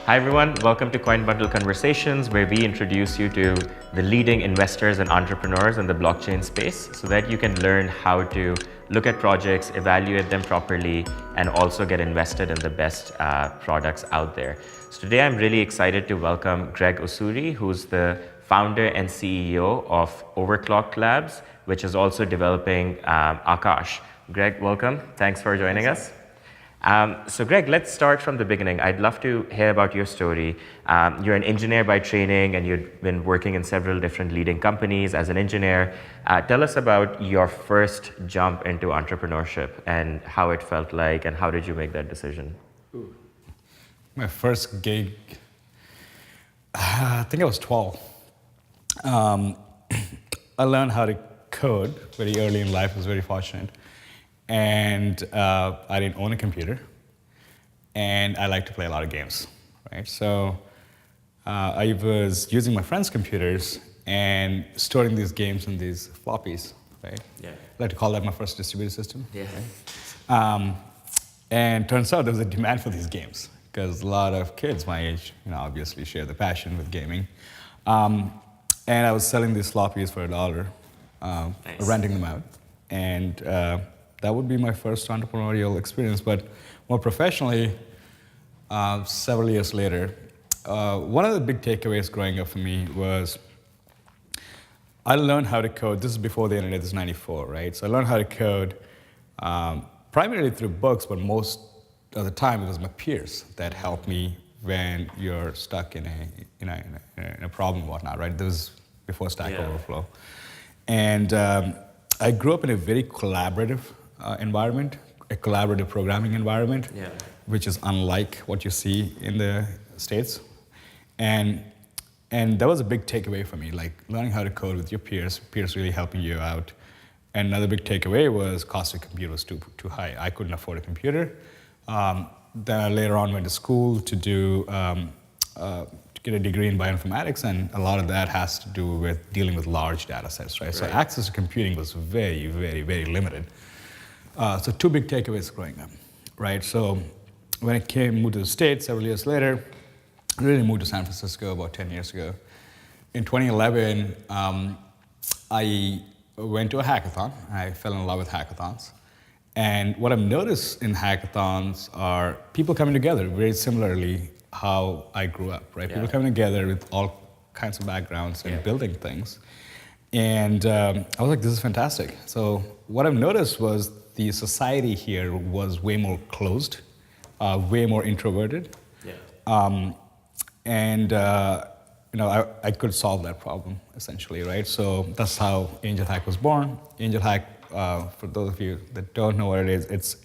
Hi everyone, welcome to CoinBundle Conversations, where we introduce you to the leading investors and entrepreneurs in the blockchain space so that you can learn how to look at projects, evaluate them properly, and also get invested in the best products out there. So today I'm really excited to welcome Greg Osuri, who's the founder and CEO of Overclock Labs, which is also developing Akash. Greg, welcome. Thanks for joining us. So Greg, let's start from the beginning. I'd love to hear about your story. You're an engineer by training and you've been working in several different leading companies as an engineer. Tell us about your first jump into entrepreneurship and how it felt like and how did you make that decision? My first gig, I think I was 12. I learned how to code very early in life. I was very fortunate. And I didn't own a computer, and I like to play a lot of games, right? So I was using my friends' computers and storing these games in these floppies, right? Yeah. I like to call that my first distributed system. Yeah. Right? And turns out there was a demand for these games because a lot of kids my age, obviously share the passion with gaming. And I was selling these floppies for $1, renting them out, and that would be my first entrepreneurial experience. But more professionally, several years later, one of the big takeaways growing up for me was I learned how to code. This is before the internet, this is 94, right? So I learned how to code primarily through books, but most of the time it was my peers that helped me when you're stuck in a problem and whatnot, right? This was before Stack Overflow. And I grew up in a very collaborative environment, a collaborative programming environment, which is unlike what you see in the States. And that was a big takeaway for me, like learning how to code with your peers really helping you out. And another big takeaway was cost of computer was too high. I couldn't afford a computer. Then I later on went to school to get a degree in bioinformatics, and a lot of that has to do with dealing with large data sets, right? So access to computing was very, very, very limited. So two big takeaways growing up, right? So when I moved to the States several years later, I really moved to San Francisco about 10 years ago. In 2011, I went to a hackathon. I fell in love with hackathons. And what I've noticed in hackathons are people coming together very similarly how I grew up, right? People coming together with all kinds of backgrounds and building things. And I was like, this is fantastic. So what I've noticed was the society here was way more closed, way more introverted. And I could solve that problem, essentially, right? So that's how AngelHack was born. AngelHack, for those of you that don't know what it is, it's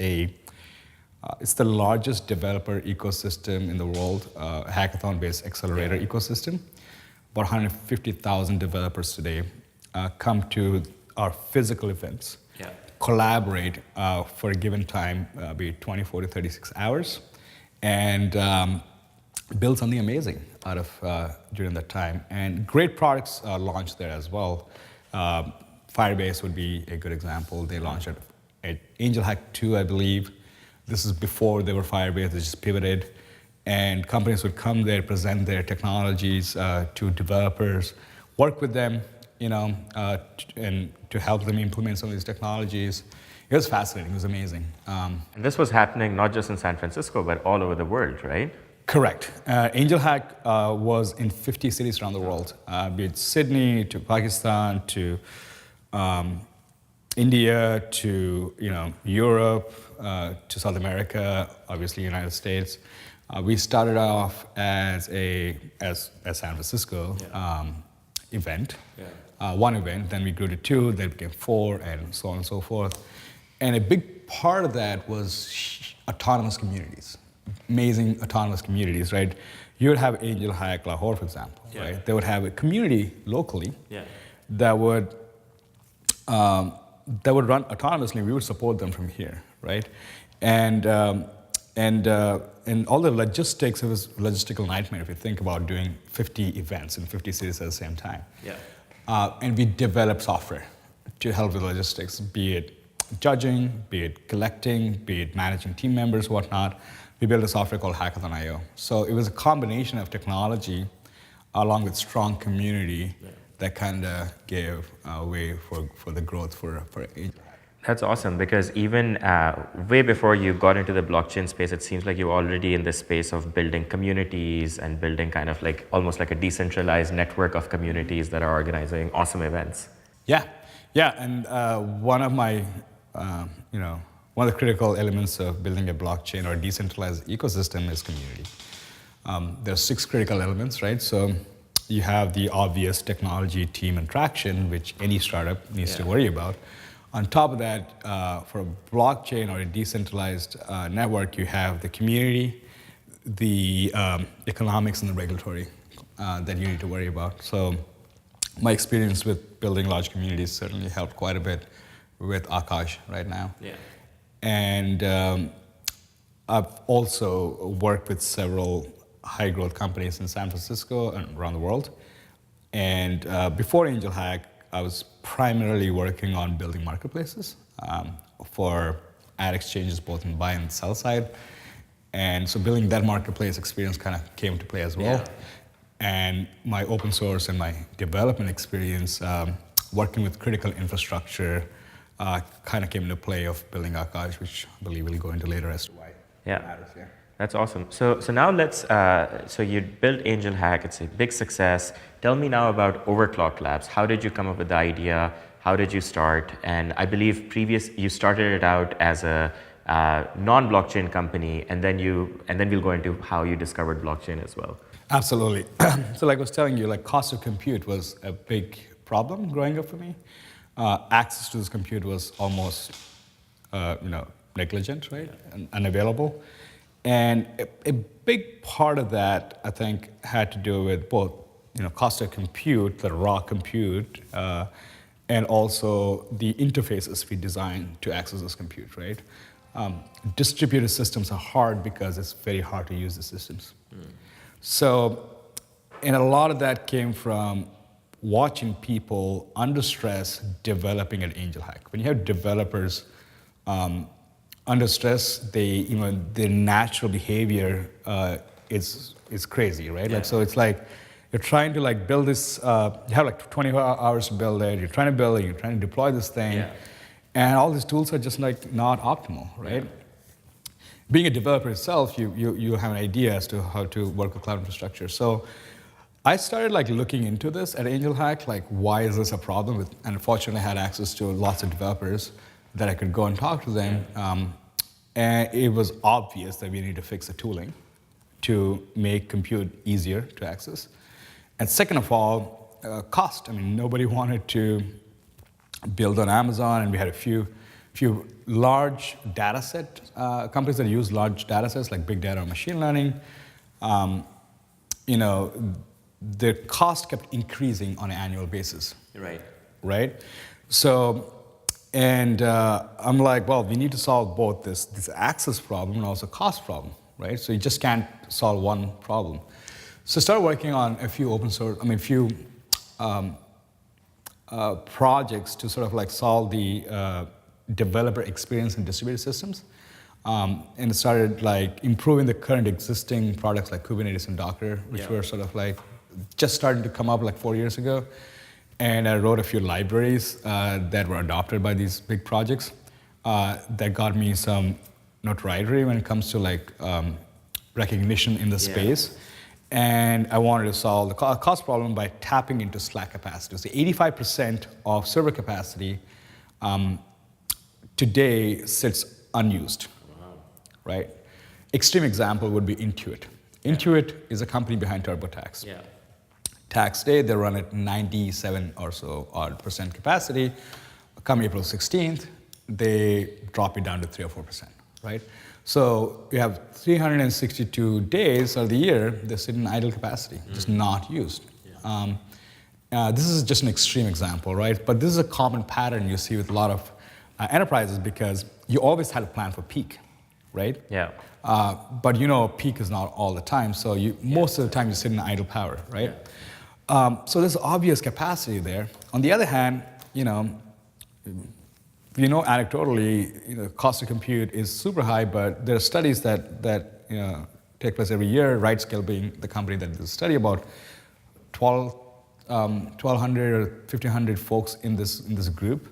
the largest developer ecosystem in the world, hackathon-based accelerator ecosystem. About 150,000 developers today come to our physical events, collaborate for a given time, be it 24 to 36 hours, and build something amazing out of during that time. And great products launched there as well. Firebase would be a good example. They launched at AngelHack 2, I believe. This is before they were Firebase, they just pivoted. And companies would come there, present their technologies to developers, work with them, and to help them implement some of these technologies. It was fascinating, it was amazing. And this was happening not just in San Francisco, but all over the world, right? Correct. AngelHack was in 50 cities around the world, be it Sydney to Pakistan to India to Europe to South America, obviously United States. We started off as San Francisco event, one event, then we grew to 2, then became 4, and so on and so forth. And a big part of that was autonomous communities, amazing autonomous communities, right? You would have AngelHack Lahore, for example, right? They would have a community locally that would run autonomously. We would support them from here, right? And all the logistics, it was a logistical nightmare if you think about doing 50 events in 50 cities at the same time. And we developed software to help with logistics, be it judging, be it collecting, be it managing team members, whatnot. we built a software called Hackathon.io. So it was a combination of technology along with strong community that kind of gave way for the growth for AngelHack. That's awesome, because even way before you got into the blockchain space, it seems like you're already in this space of building communities and building kind of like almost like a decentralized network of communities that are organizing awesome events. Yeah, and one of my, one of the critical elements of building a blockchain or a decentralized ecosystem is community. There are 6 critical elements, right? So you have the obvious technology, team, and traction, which any startup needs to worry about. On top of that, for a blockchain or a decentralized network, you have the community, the economics, and the regulatory that you need to worry about. So my experience with building large communities certainly helped quite a bit with Akash right now. Yeah. And I've also worked with several high-growth companies in San Francisco and around the world. And before AngelHack, I was primarily working on building marketplaces for ad exchanges, both in buy and sell side. And so building that marketplace experience kind of came to play as well. Yeah. And my open source and my development experience working with critical infrastructure kind of came into play of building Akash, which I believe we'll go into later as to why it matters. Yeah. That's awesome. So now let's, so you built AngelHack, it's a big success. Tell me now about Overclock Labs. How did you come up with the idea? How did you start? And I believe you started it out as a non-blockchain company, and then we'll go into how you discovered blockchain as well. Absolutely. So like I was telling you, like cost of compute was a big problem growing up for me. Access to this compute was almost, negligent, right? And unavailable. And a big part of that, I think, had to do with both, cost of compute, the raw compute, and also the interfaces we designed to access this compute, right? Distributed systems are hard because it's very hard to use the systems. So, and a lot of that came from watching people under stress developing at AngelHack. When you have developers under stress, their natural behavior is crazy, right? Yeah. Like, so it's like you're trying to like build this. You have like 24 hours to build it. You're trying to build it. You're trying to deploy this thing, and all these tools are just like not optimal, right? Being a developer itself, you have an idea as to how to work with cloud infrastructure. So I started like looking into this at AngelHack, like why is this a problem? And unfortunately, I had access to lots of developers that I could go and talk to them. And it was obvious that we need to fix the tooling to make compute easier to access. And second of all, cost. I mean, nobody wanted to build on Amazon, and we had a few large data set companies that use large data sets like big data or machine learning. The cost kept increasing on an annual basis. Right? So, and I'm like, well, we need to solve both this access problem and also cost problem, right? So you just can't solve one problem. So I started working on a few projects to sort of like solve the developer experience in distributed systems. And it started like improving the current existing products like Kubernetes and Docker, which were sort of like just starting to come up like 4 years ago. And I wrote a few libraries that were adopted by these big projects that got me some notoriety when it comes to like recognition in the space. And I wanted to solve the cost problem by tapping into slack capacity. So 85% of server capacity today sits unused, right? Extreme example would be Intuit. Intuit is a company behind TurboTax. Tax day, they run at 97 or so odd percent capacity. Come April 16th, they drop it down to 3 or 4%, right? So you have 362 days of the year, they sit in idle capacity, just not used. This is just an extreme example, right? But this is a common pattern you see with a lot of enterprises because you always had a plan for peak, right? But peak is not all the time, so most of the time you sit in idle power, right? So there's obvious capacity there. On the other hand, anecdotally, cost of compute is super high, but there are studies that take place every year. RightScale being the company that did the study, about 1,200 or 1,500 folks in this group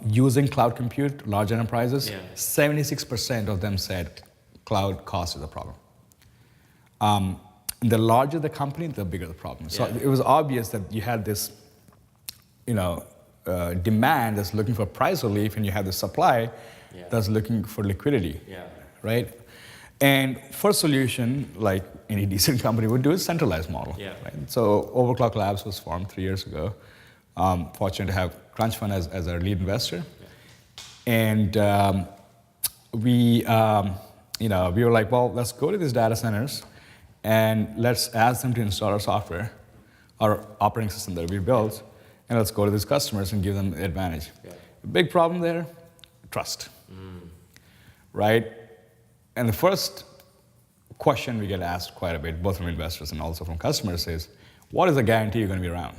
using cloud compute, large enterprises. 76% of them said cloud cost is a problem. The larger the company, the bigger the problem. So it was obvious that you had this, demand that's looking for price relief, and you have the supply that's looking for liquidity, right? And first solution, like any decent company would do, is centralized model. Right? So Overclock Labs was formed 3 years ago. Fortunate to have Crunch Fund as our lead investor, and we were like, well, let's go to these data centers and let's ask them to install our software, our operating system that we built, and let's go to these customers and give them the advantage. Big problem there, trust, right? And the first question we get asked quite a bit, both from investors and also from customers, is, what is the guarantee you're going to be around?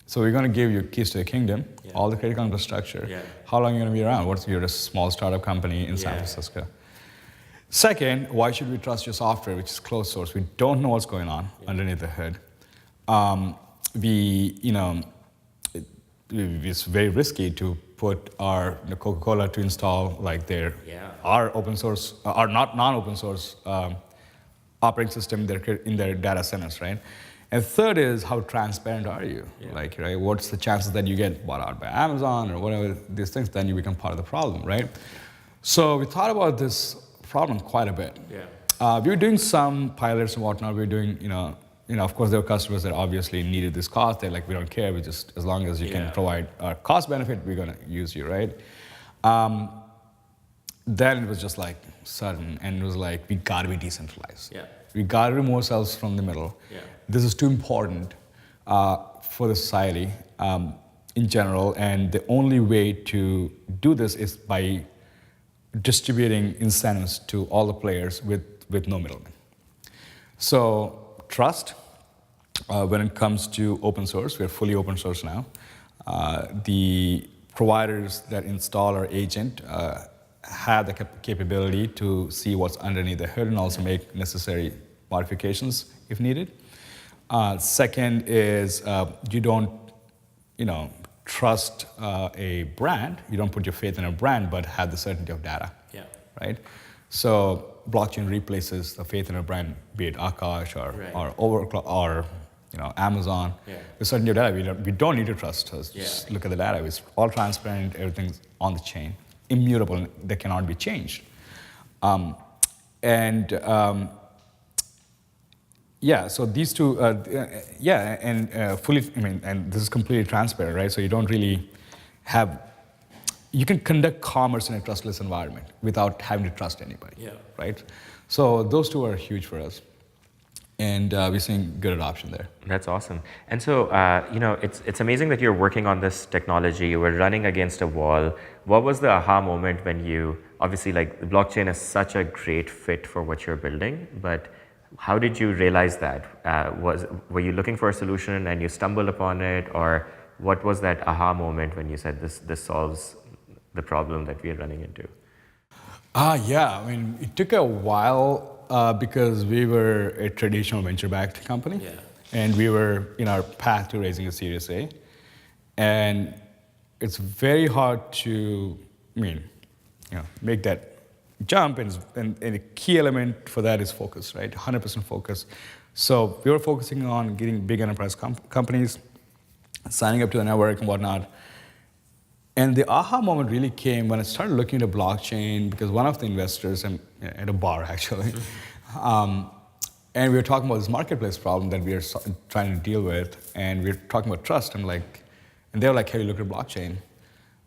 So we're going to give you keys to the kingdom, all the critical infrastructure. How long are you going to be around? You're a small startup company in San Francisco. Second, why should we trust your software, which is closed source? We don't know what's going on underneath the hood. It's very risky to put our Coca-Cola to install like our open source, our non-open source operating system in their data centers, right? And third is, how transparent are you? Like, right, what's the chances that you get bought out by Amazon or whatever these things, then you become part of the problem, right? So we thought about this problem quite a bit. We were doing some pilots and whatnot. We were doing, of course, there were customers that obviously needed this cost. They're like, we don't care. We just, as long as you can provide our cost benefit, we're going to use you, right? Then it was just like sudden, and it was like, we got to be decentralized. We got to remove ourselves from the middle. This is too important for the society in general, and the only way to do this is by distributing incentives to all the players with no middlemen. So trust, when it comes to open source, we're fully open source now. The providers that install our agent have the capability to see what's underneath the hood and also make necessary modifications if needed. Second is you don't, trust a brand. You don't put your faith in a brand, but have the certainty of data. Right? So blockchain replaces the faith in a brand, be it Akash or Overclock or Amazon. The certainty of data, we don't need to trust us. Just look at the data. It's all transparent. Everything's on the chain, immutable. They cannot be changed. So these two, fully, and this is completely transparent, right? So you don't really you can conduct commerce in a trustless environment without having to trust anybody, right? So those two are huge for us, and we're seeing good adoption there. That's awesome. And so, it's amazing that you're working on this technology. You were running against a wall. What was the aha moment when you, obviously, like, the blockchain is such a great fit for what you're building, but how did you realize that? Were you looking for a solution and you stumbled upon it, or what was that aha moment when you said this solves the problem that we are running into? It took a while because we were a traditional venture-backed company, and we were in our path to raising a Series A, and it's very hard to, make that jump, and a key element for that is focus, right? 100% focus. So we were focusing on getting big enterprise companies, signing up to the network and whatnot. And the aha moment really came when I started looking at blockchain, because one of the investors, at a bar actually, and we were talking about this marketplace problem that we are trying to deal with, and we were talking about trust. And they were like, have you looked at blockchain?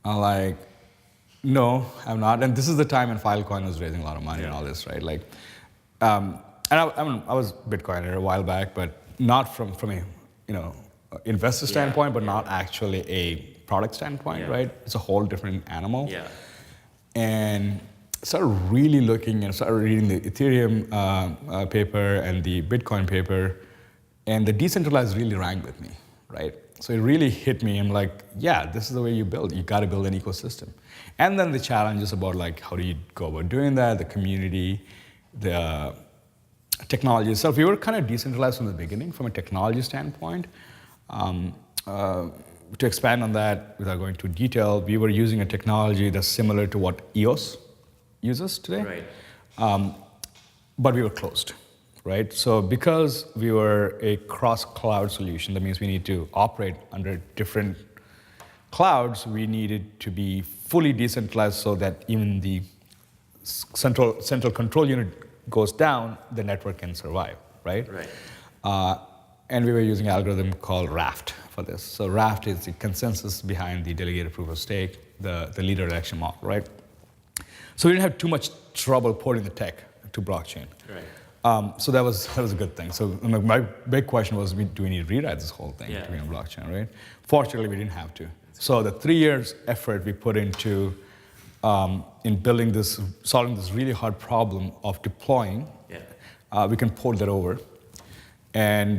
I'm like, no, I'm not. And this is the time when Filecoin was raising a lot of money and all this, right? And I was Bitcoiner a while back, but not from a investor standpoint, but not actually a product standpoint, right? It's a whole different animal. And started really looking and started reading the Ethereum paper and the Bitcoin paper, and the decentralized really rang with me, right? So it really hit me. I'm like, this is the way you build. You got to build an ecosystem. And then the challenges about how do you go about doing that, the community, the technology itself. We were kind of decentralized from the beginning from a technology standpoint. To expand on that, without going into detail, we were using a technology that's similar to what EOS uses today. Right. But we were closed, right? So because we were a cross-cloud solution, that means we need to operate under different clouds. We needed to be fully decentralized so that even the central control unit goes down, the network can survive, right? Right. And we were using an algorithm called Raft for this. So Raft is the consensus behind the delegated proof of stake, the leader election model, right? So we didn't have too much trouble porting the tech to blockchain. Right. So that was a good thing. So my big question was, do we need to rewrite this whole thing to be on blockchain, right? Fortunately, we didn't have to. So the 3 years effort we put into in building this, solving this really hard problem of deploying, we can port that over. And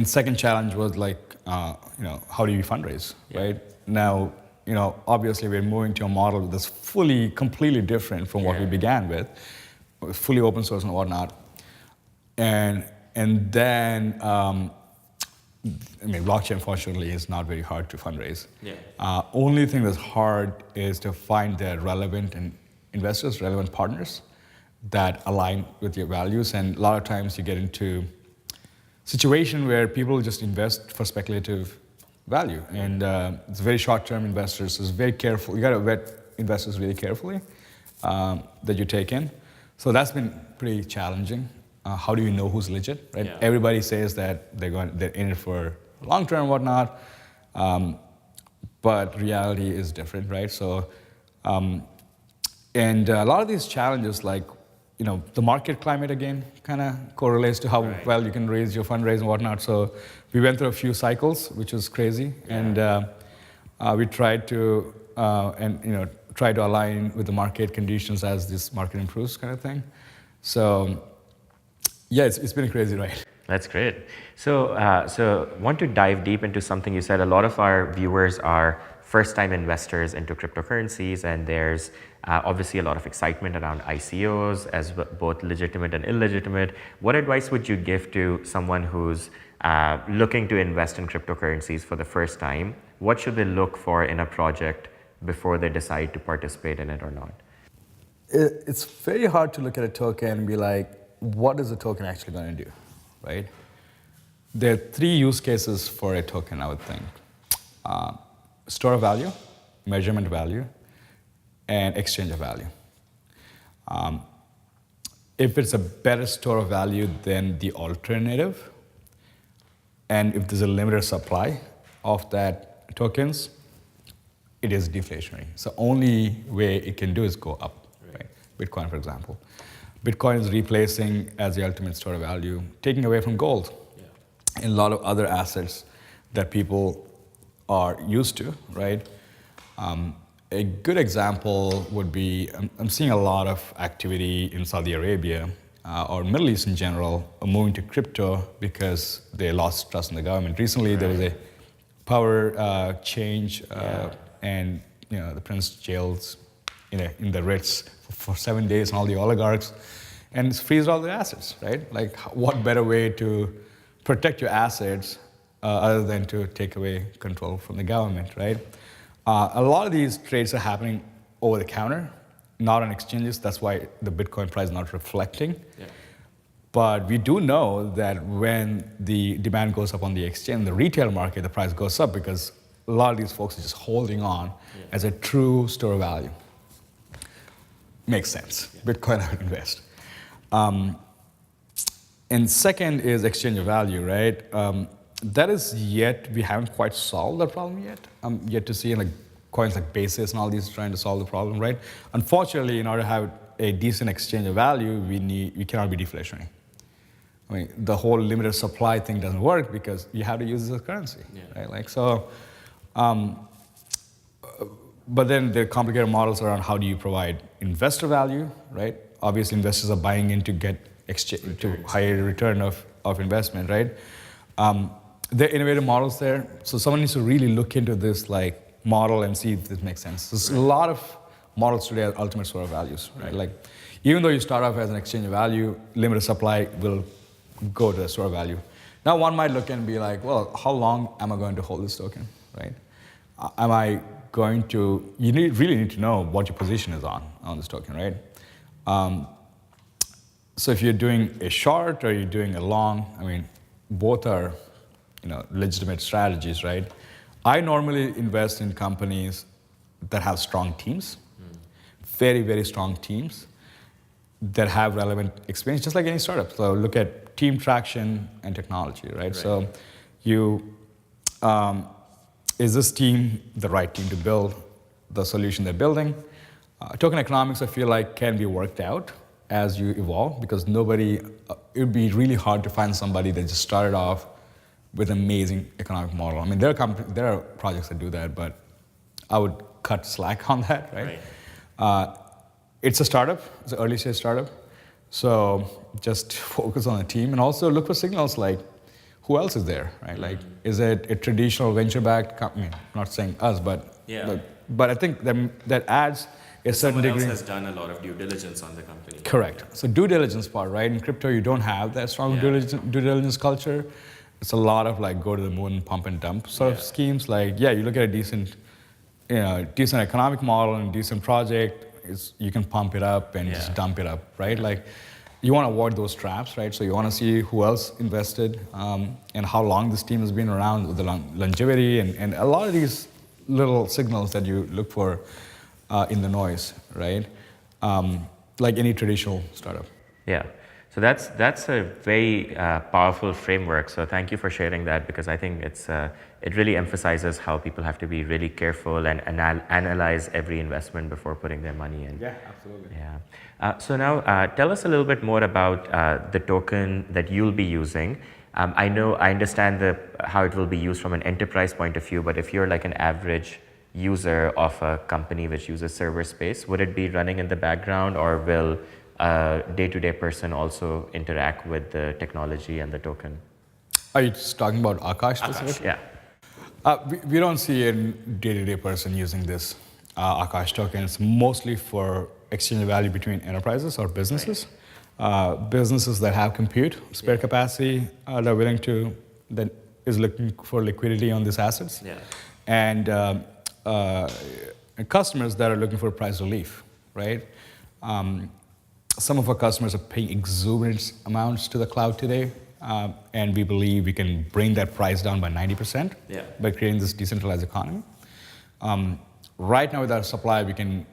second challenge was like, how do you fundraise, right? Now, obviously we're moving to a model that's completely different from what we began with, fully open source and whatnot. And then, blockchain, unfortunately, is not very hard to fundraise. Yeah. Only thing that's hard is to find the relevant investors, relevant partners that align with your values. And a lot of times you get into situation where people just invest for speculative value. And it's very short-term investors. So it's very careful. You got to vet investors really carefully that you take in. So that's been pretty challenging. How do you know who's legit, right? Yeah. Everybody says that they're in it for long-term and whatnot, but reality is different, right? So, and a lot of these challenges, like, the market climate again kind of correlates to how well you can raise your fundraise and whatnot. So we went through a few cycles, which was crazy, and we tried to try to align with the market conditions as this market improves, kind of thing. So yeah, it's been a crazy ride. That's great. So want to dive deep into something you said. A lot of our viewers are first-time investors into cryptocurrencies, and there's obviously a lot of excitement around ICOs as both legitimate and illegitimate. What advice would you give to someone who's looking to invest in cryptocurrencies for the first time? What should they look for in a project before they decide to participate in it or not? It's very hard to look at a token and be like, what is the token actually going to do, right? There are 3 use cases for a token, I would think. Store of value, measurement value, and exchange of value. If it's a better store of value than the alternative, and if there's a limited supply of that tokens, it is deflationary. So only way it can do is go up, right? Bitcoin, for example. Bitcoin is replacing as the ultimate store of value, taking away from gold and a lot of other assets that people are used to, right? A good example would be, I'm seeing a lot of activity in Saudi Arabia or Middle East in general moving to crypto because they lost trust in the government. Recently, there was a power change and the prince jails in the Ritz for 7 days and all the oligarchs, and it's freeze all the assets, right? Like, what better way to protect your assets other than to take away control from the government, right? A lot of these trades are happening over the counter, not on exchanges. That's why the Bitcoin price is not reflecting. Yeah. But we do know that when the demand goes up on the exchange, the retail market, the price goes up because a lot of these folks are just holding on as a true store of value. Makes sense. Yeah. Bitcoin, I would invest. And second is exchange of value, right? That is we haven't quite solved that problem yet. I'm yet to see coins like Basis and all these trying to solve the problem, right? Unfortunately, in order to have a decent exchange of value, we cannot be deflationary. I mean, the whole limited supply thing doesn't work because you have to use this as currency, right? But then there are complicated models around how do you provide investor value, right? Obviously, investors are buying in to get to higher return of investment, right? There are innovative models there, so someone needs to really look into this model and see if this makes sense. There's a lot of models today are ultimate store of values, right? Like, even though you start off as an exchange of value, limited supply will go to the store of value. Now one might look and be like, well, how long am I going to hold this token, right? Am I going to, really need to know what your position is on this token, right? So if you're doing a short or you're doing a long, I mean, both are, legitimate strategies, right? I normally invest in companies that have strong teams, very, very strong teams that have relevant experience, just like any startup. So look at team traction and technology, right? So is this team the right team to build the solution they're building? Token economics, I feel like, can be worked out as you evolve, because it would be really hard to find somebody that just started off with an amazing economic model. I mean, there are projects that do that, but I would cut slack on that, right? It's a startup, it's an early stage startup. So just focus on the team and also look for signals like, who else is there, right? Like, is it a traditional venture-backed company? I'm not saying us, but I think that adds a certain degree. Someone else has done a lot of due diligence on the company. Correct. So due diligence part, right? In crypto, you don't have that strong due diligence culture. It's a lot of like go to the moon, pump and dump sort of schemes. Like, you look at a decent economic model and decent project, you can pump it up and just dump it up, right? Like, you want to avoid those traps, right? So you want to see who else invested and how long this team has been around, with the longevity and a lot of these little signals that you look for in the noise, right? Like any traditional startup. Yeah. So that's a very powerful framework. So thank you for sharing that, because I think it really emphasizes how people have to be really careful and analyze every investment before putting their money in. Yeah, absolutely. Yeah. So now tell us a little bit more about the token that you'll be using. I understand how it will be used from an enterprise point of view, but if you're like an average user of a company which uses server space, would it be running in the background, or will a day-to-day person also interact with the technology and the token? Are you just talking about Akash specifically? Yeah. We don't see a day-to-day person using this Akash token. It's mostly for exchange of value between enterprises or businesses. Businesses that have compute, spare capacity, that is looking for liquidity on these assets. Yeah. And customers that are looking for price relief, right? Some of our customers are paying exuberant amounts to the cloud today, and we believe we can bring that price down by 90% by creating this decentralized economy. Right now with our supply, we can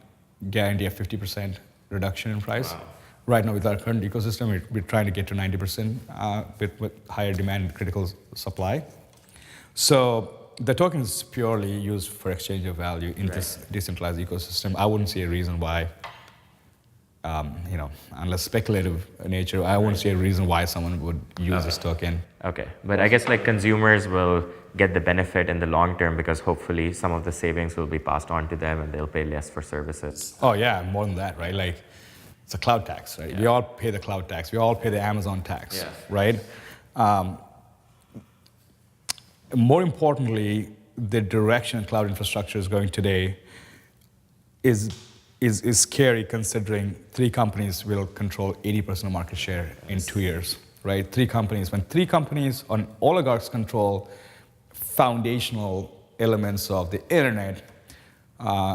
guarantee a 50% reduction in price. Wow. Right now with our current ecosystem, we're trying to get to 90% with higher demand and critical supply. So the token is purely used for exchange of value in this decentralized ecosystem. I wouldn't see a reason why, unless speculative nature, I wouldn't see a reason why someone would use this token. Okay, but I guess like consumers will get the benefit in the long term, because hopefully some of the savings will be passed on to them and they'll pay less for services. Oh yeah, more than that, right? Like, it's a cloud tax, right? Yeah. We all pay the cloud tax. We all pay the Amazon tax, right? More importantly, the direction cloud infrastructure is going today is scary, considering 3 companies will control 80% of market share in 2 years, right? 3 companies. When 3 companies on oligarchs control foundational elements of the internet,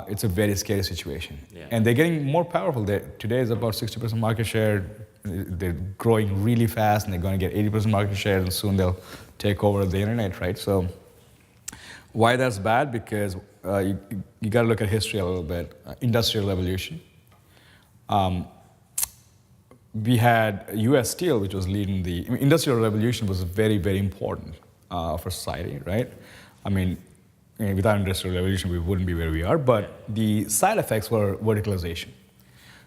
it's a very scary situation. Yeah. And they're getting more powerful. Today is about 60% market share. They're growing really fast, and they're going to get 80% market share, and soon they'll take over the internet, right? So why that's bad? Because you got to look at history a little bit. Industrial revolution. We had U.S. Steel, which was leading Industrial revolution was very, very important for society, right? I mean, without Industrial revolution, we wouldn't be where we are, but the side effects were verticalization.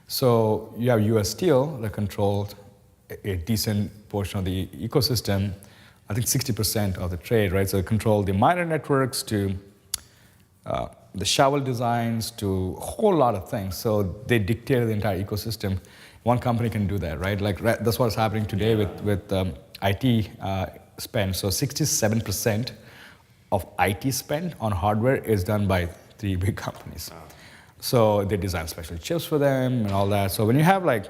So you have U.S. Steel that controlled a decent portion of the ecosystem, I think 60% of the trade, right? So it controlled the miner networks to the shovel designs to a whole lot of things. So they dictated the entire ecosystem. One company can do that, right? Like that's what's happening today with IT spend. So 67% of IT spend on hardware is done by 3 big companies. Wow. So they design special chips for them and all that. So when you have like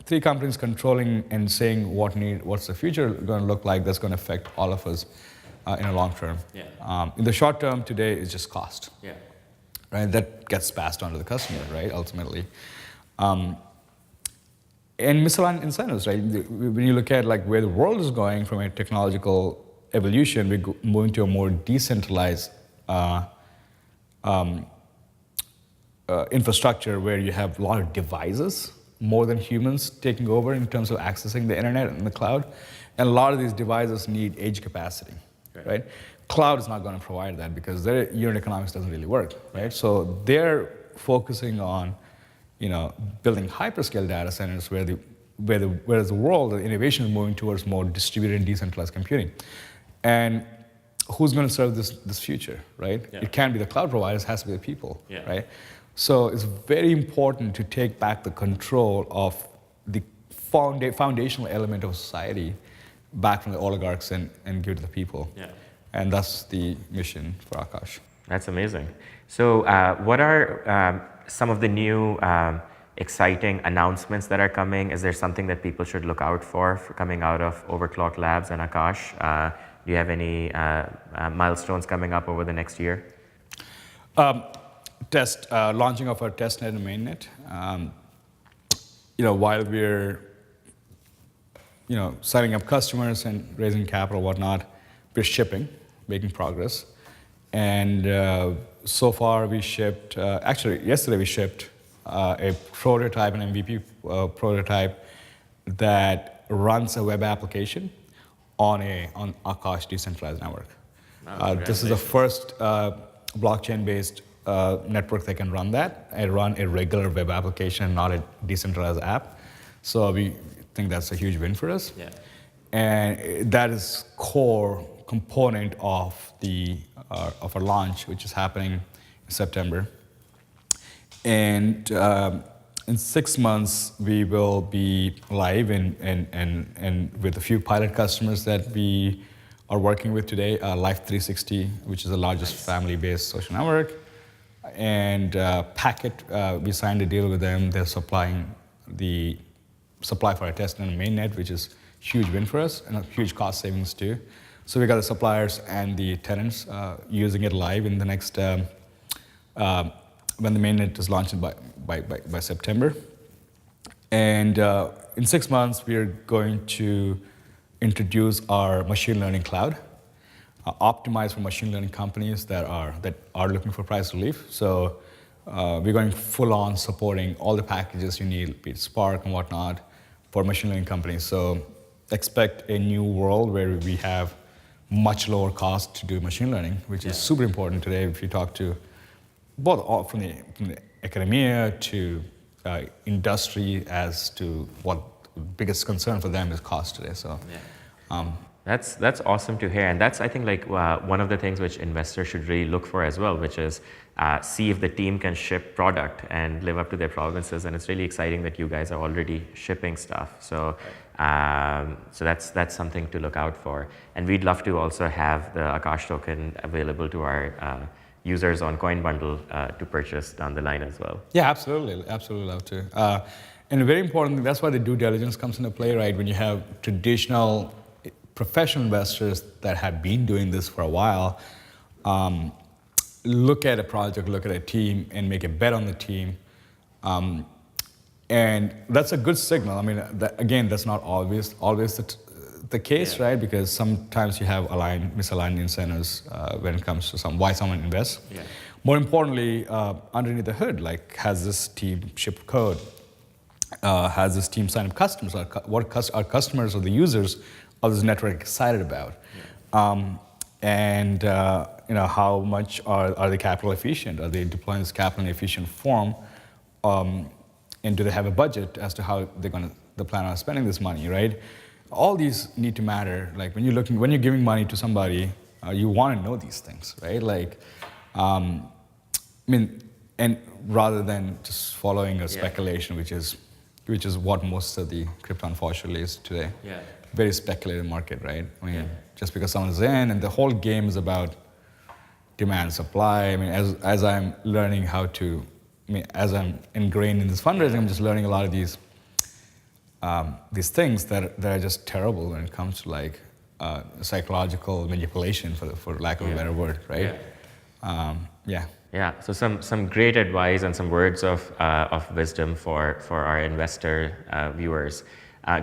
3 companies controlling and saying what's the future going to look like, that's going to affect all of us in the long term. Yeah. In the short term, today is just cost. Yeah. Right? That gets passed on to the customer, right? Ultimately. And misaligned incentives, right? When you look at like where the world is going from a technological evolution, we're moving to a more decentralized infrastructure where you have a lot of devices, more than humans taking over in terms of accessing the internet and the cloud. And a lot of these devices need edge capacity, right? Cloud is not going to provide that because their unit economics doesn't really work, right? So they're focusing on, building hyperscale data centers whereas the world, the innovation is moving towards more distributed and decentralized computing. And who's going to serve this future, right? Yeah. It can't be the cloud providers, it has to be the people, Yeah. right? So it's very important to take back the control of the foundational element of society back from the oligarchs and give it to the people. Yeah. And that's the mission for Akash. That's amazing. So what are some of the new exciting announcements that are coming? Is there something that people should look out for coming out of Overclock Labs and Akash? Do you have any milestones coming up over the next year? Launching of our testnet and mainnet. While we're signing up customers and raising capital, whatnot, we're shipping, making progress. And so far we shipped, actually yesterday we shipped a prototype, an MVP prototype that runs a web application on Akash decentralized network. This is the first blockchain-based network that can run that. I run a regular web application, not a decentralized app. So we think that's a huge win for us. Yeah. And that is core component of our launch, which is happening in September. And in 6 months, we will be live and with a few pilot customers that we are working with today, Life 360, which is the largest family-based social network. And Packet, we signed a deal with them. They're supplying the supply for our testnet and mainnet, which is a huge win for us and a huge cost savings too. So we got the suppliers and the tenants using it live in the next, when the mainnet is launched by September. And in 6 months, we are going to introduce our machine learning cloud, optimized for machine learning companies that are looking for price relief. So we're going full on supporting all the packages you need, be it Spark and whatnot, for machine learning companies. So expect a new world where we have much lower cost to do machine learning, which is super important today. If you talk to both from the academia to industry, as to what the biggest concern for them is cost today. So. That's awesome to hear, and that's, I think, like one of the things which investors should really look for as well, which is see if the team can ship product and live up to their promises. And it's really exciting that you guys are already shipping stuff. So, so that's something to look out for. And we'd love to also have the Akash token available to our users on CoinBundle to purchase down the line as well. Yeah, absolutely love to. And very importantly, that's why the due diligence comes into play, right? When you have traditional professional investors that have been doing this for a while, look at a project, look at a team, and make a bet on the team. And that's a good signal. I mean, that's not always the case, right? Because sometimes you have misaligned incentives when it comes to why someone invests. Yeah. More importantly, underneath the hood, like, has this team shipped code? Has this team signed up customers? What are customers or the users of this network excited about? And how much are they capital efficient? Are they deploying this capital in efficient form? And do they have a budget as to how they plan on spending this money, right? All these need to matter. Like when you're giving money to somebody, you want to know these things, right? Like, and rather than just following a speculation, which is what most of the crypto unfortunately is today. Yeah. Very speculative market, right? I mean, just because someone's in, and the whole game is about demand, supply. I mean, as I'm learning how to as I'm ingrained in this fundraising, I'm just learning a lot of these things that are just terrible when it comes to like psychological manipulation, for lack of a better word, right? Yeah. Yeah, so some great advice and some words of wisdom for our investor viewers.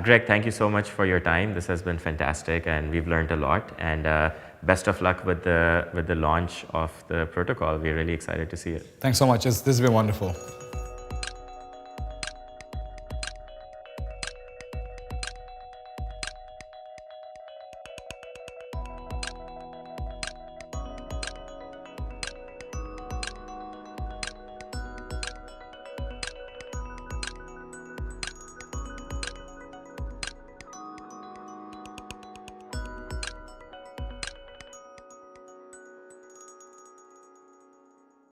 Greg, thank you so much for your time. This has been fantastic, and we've learned a lot. And best of luck with the launch of the protocol. We're really excited to see it. Thanks so much. This has been wonderful.